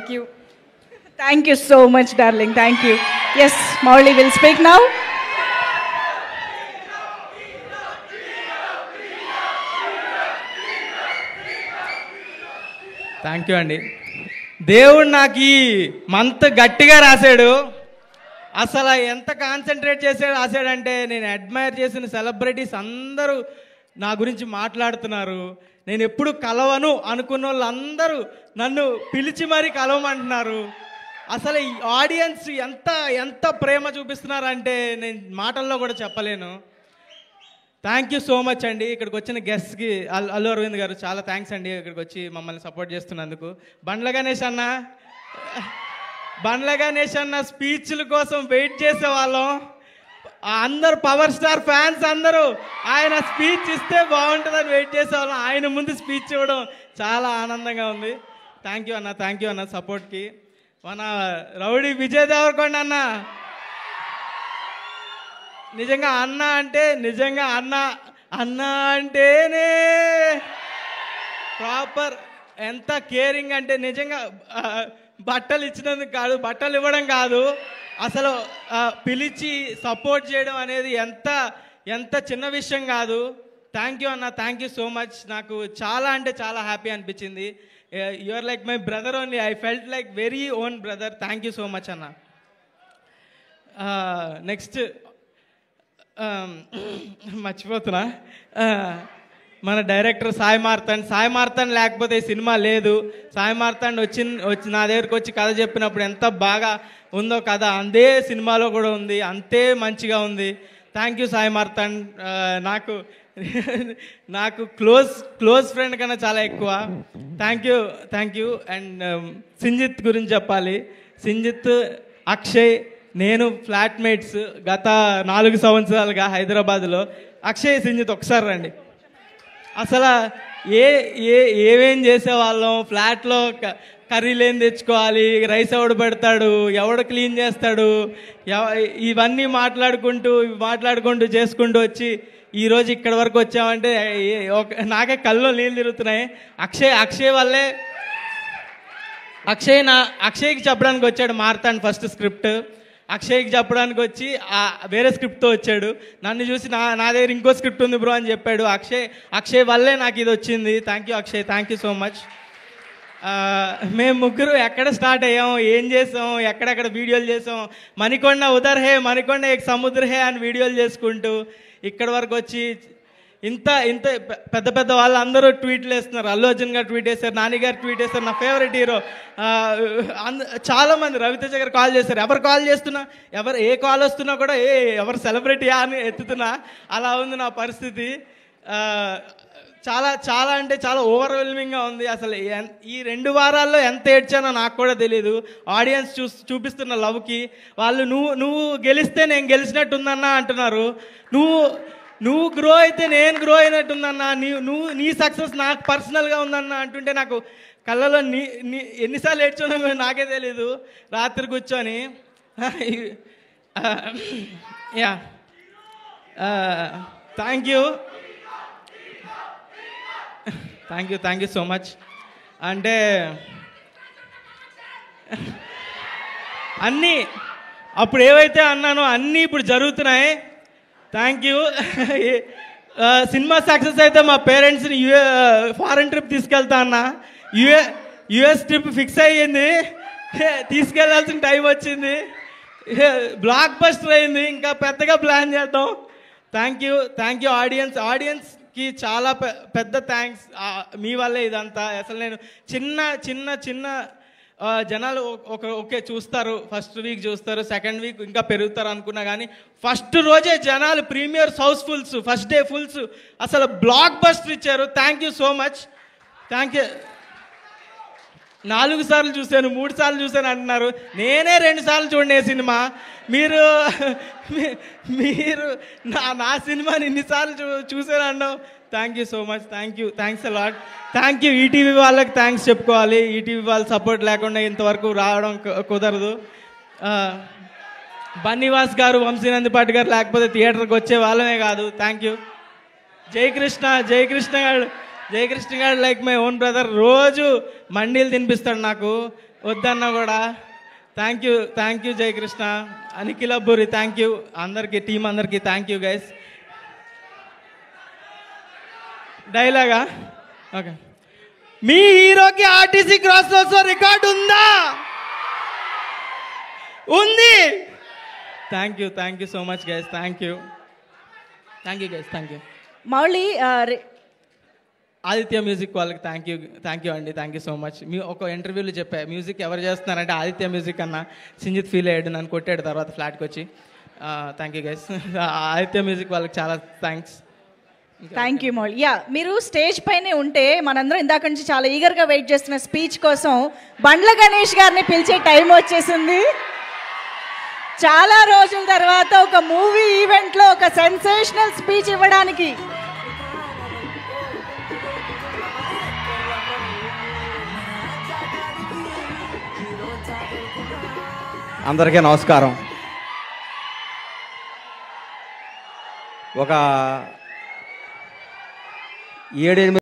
Thank you. Thank you so much, darling. Thank you. Yes, Mauli will speak now. Thank you అండి. దేవుడు నాకు ఈ month గట్టిగా రాశాడు. అసలు ఎంత కాన్సన్ట్రేట్ చేసి రాశాడంటే, నేను అడ్మైర్ చేసిన సెలబ్రిటీస్ అందరూ నా గురించి మాట్లాడుతున్నారు. నేను ఎప్పుడు కలవను అనుకున్న వాళ్ళందరూ నన్ను పిలిచి మరీ కలవమంటున్నారు. అసలు ఈ ఆడియన్స్ ఎంత ఎంత ప్రేమ చూపిస్తున్నారంటే నేను మాటల్లో కూడా చెప్పలేను. థ్యాంక్ యూ సో మచ్ అండి. ఇక్కడికి వచ్చిన గెస్ట్కి అల్లు అరవింద్ గారు చాలా థ్యాంక్స్ అండి, ఇక్కడికి వచ్చి మమ్మల్ని సపోర్ట్ చేస్తున్నందుకు. బండ్ల గణేష్ అన్న స్పీచ్ల కోసం వెయిట్ చేసేవాళ్ళం. అందరు పవర్ స్టార్ ఫ్యాన్స్ అందరూ ఆయన స్పీచ్ ఇస్తే బాగుంటుందని వెయిట్ చేసేవాళ్ళం. ఆయన ముందు స్పీచ్ ఇవ్వడం చాలా ఆనందంగా ఉంది. థ్యాంక్ యూ అన్న సపోర్ట్కి. మన రౌడీ విజయ్ దేవరకొండ అన్న నిజంగా అన్న అంటేనే ప్రాపర్ ఎంత కేరింగ్ అంటే నిజంగా బట్టలు ఇచ్చినందుకు కాదు, బట్టలు ఇవ్వడం కాదు, అసలు పిలిచి సపోర్ట్ చేయడం అనేది ఎంత చిన్న విషయం కాదు. థ్యాంక్ యూ అన్న, థ్యాంక్ యూ సో మచ్. నాకు చాలా అంటే చాలా హ్యాపీ అనిపించింది. You are like my brother only. I felt like very own brother. Thank you so much అన్న. నెక్స్ట్ మర్చిపోతున్నా, మన డైరెక్టర్ సాయి మార్తాండ్ లేకపోతే ఈ సినిమా లేదు. సాయి మార్తాండ్ వచ్చి నా దగ్గరికి వచ్చి కథ చెప్పినప్పుడు ఎంత బాగా ఉందో కథ, అదే సినిమాలో కూడా ఉంది, అంతే మంచిగా ఉంది. Thank you Sai Marthand. నాకు క్లోజ్ ఫ్రెండ్ కన్నా చాలా ఎక్కువ. Thank you. అండ్ సింజిత్ గురించి చెప్పాలి. సింజిత్, అక్షయ్, నేను ఫ్లాట్మేట్స్ గత 4 సంవత్సరాలుగా హైదరాబాద్లో. అక్షయ్, సింజిత్ ఒకసారి రండి. అసలు ఏమేం చేసేవాళ్ళం. ఫ్లాట్లో కర్రీలు ఏం తెచ్చుకోవాలి, రైస్ ఎవడు పెడతాడు, ఎవడు క్లీన్ చేస్తాడు, ఇవన్నీ మాట్లాడుకుంటూ చేసుకుంటూ వచ్చి ఈరోజు ఇక్కడి వరకు వచ్చామంటే నాకే కళ్ళలో నీళ్ళు తిరుగుతున్నాయి. అక్షయ్ వల్లే. అక్షయ్కి చెప్పడానికి వచ్చాడు మార్తాండ్ ఫస్ట్ స్క్రిప్ట్. అక్షయ్కి చెప్పడానికి వచ్చి వేరే స్క్రిప్ట్తో వచ్చాడు. నన్ను చూసి నా దగ్గర ఇంకో స్క్రిప్ట్ ఉంది బ్రో అని చెప్పాడు. అక్షయ్ వల్లే నాకు ఇది వచ్చింది. Thank you Akshay, thank you so much. మేము ముగ్గురు ఎక్కడ స్టార్ట్ అయ్యాం, ఏం చేసాం, ఎక్కడెక్కడ వీడియోలు చేసాం, మణికొండ ఉదర్ హే, మణికొండ ఏక్ సముద్ర హే అని వీడియోలు చేసుకుంటూ ఇక్కడి వరకు వచ్చి ఇంత పెద్ద వాళ్ళు అందరూ ట్వీట్లు వేస్తున్నారు. అల్లు అర్జున్ గారు ట్వీట్ వేస్తారు, నాని గారు ట్వీట్ వేస్తారు, నా ఫేవరెట్ హీరో చాలామంది, రవితేజ గారు కాల్ చేస్తారు. ఎవరు కాల్ చేస్తున్నా, ఏ కాల్ వస్తున్నా కూడా ఎవరు సెలబ్రిటీయా అని ఎత్తుతున్నా. అలా ఉంది నా పరిస్థితి. చాలా అంటే చాలా ఓవర్వెల్మింగ్గా ఉంది. అసలు ఈ 2 వారాల్లో ఎంత ఏడ్చానో నాకు కూడా తెలియదు. ఆడియన్స్ చూపిస్తున్న లవ్కి వాళ్ళు నువ్వు గెలిస్తే నేను గెలిచినట్టుందన్నా అంటున్నారు. నువ్వు గ్రో అయితే నేను గ్రో అయినట్టుందన్నా, నీ సక్సెస్ నాకు పర్సనల్గా ఉందన్నా అంటుంటే నాకు కళ్ళలో ఎన్నిసార్లు ఏడ్చానో నాకే తెలీదు రాత్రి కూర్చొని. Yeah, thank you so much. అంటే అన్నీ అప్పుడు ఏవైతే అన్నానో అన్నీ ఇప్పుడు జరుగుతున్నాయి. Thank you. సినిమా సక్సెస్ అయితే మా పేరెంట్స్ని ఫారెన్ ట్రిప్ తీసుకెళ్తా అన్న. యుఎస్ ట్రిప్ ఫిక్స్ అయ్యింది, తీసుకెళ్లాల్సిన టైం వచ్చింది, బ్లాక్ బస్టర్ అయింది. ఇంకా పెద్దగా ప్లాన్ చేద్దాం. థ్యాంక్ యూ ఆడియన్స్కి చాలా పెద్ద థ్యాంక్స్. మీ వల్లే ఇదంతా. అసలు నేను చిన్న జనాలు ఓకే చూస్తారు, ఫస్ట్ వీక్ చూస్తారు, సెకండ్ వీక్ ఇంకా పెరుగుతారు అనుకున్నా కానీ ఫస్ట్ రోజే జనాలు premieres housefuls, first day fulls, అసలు బ్లాక్ బస్టర్ ఇచ్చారు. Thank you so much. Thank you. 4 సార్లు చూశాను, 3 సార్లు చూశాను అంటున్నారు. నేనే 2 సార్లు చూడనే సినిమా. మీరు నా సినిమాని ఇన్నిసార్లు చూశాను అన్నావు. Thank you so much. Thanks a lot. Thank you. ETV వాళ్ళకి థ్యాంక్స్ చెప్పుకోవాలి. ఈటీవీ వాళ్ళ సపోర్ట్ లేకుండా ఇంతవరకు రావడం కుదరదు. బన్నీవాస్ గారు, వంశీనందిపాటి గారు లేకపోతే థియేటర్కి వచ్చే వాళ్ళమే కాదు. Thank you. జయకృష్ణ గారు లైక్ మై ఓన్ బ్రదర్. రోజు మండీలు తినిపిస్తాడు నాకు. వద్దన్నా కూడా thank you Jayakrishna, Anikhil Abburi, thank you అందరికీ, టీం అందరికీ థ్యాంక్ యూ గైస్. డైలాగా ఓకే. మీ హీరోకి ఆర్టీసీ క్రాస్ రోడ్స్లో రికార్డు ఉందా? ఉంది. Thank you so much guys, thank you guys, thank you. Mouli Aditya music వాళ్ళకి థ్యాంక్ యూ అండి, థ్యాంక్ యూ సో మచ్. మీ ఒక ఇంటర్వ్యూలో చెప్పా, మ్యూజిక్ ఎవరు చేస్తున్నారంటే ఆదిత్య మ్యూజిక్ అన్న. సింజిత్ ఫీల్ అయ్యాడు, నన్ను కొట్టాడు తర్వాత ఫ్లాట్కి వచ్చి. Thank you guys, Aditya music వాళ్ళకి చాలా thanks. Thank you Mouli. Yeah, మీరు స్టేజ్ పైనే ఉంటే మనందరం ఇందాక నుంచి చాలా ఈగర్గా వెయిట్ చేస్తున్న స్పీచ్ కోసం బండ్ల గణేష్ గారిని పిలిచే టైం వచ్చేసింది. చాలా రోజుల తర్వాత ఒక మూవీ ఈవెంట్లో ఒక సెన్సేషనల్ స్పీచ్ ఇవ్వడానికి. అందరికీ నమస్కారం. ఒక 7-8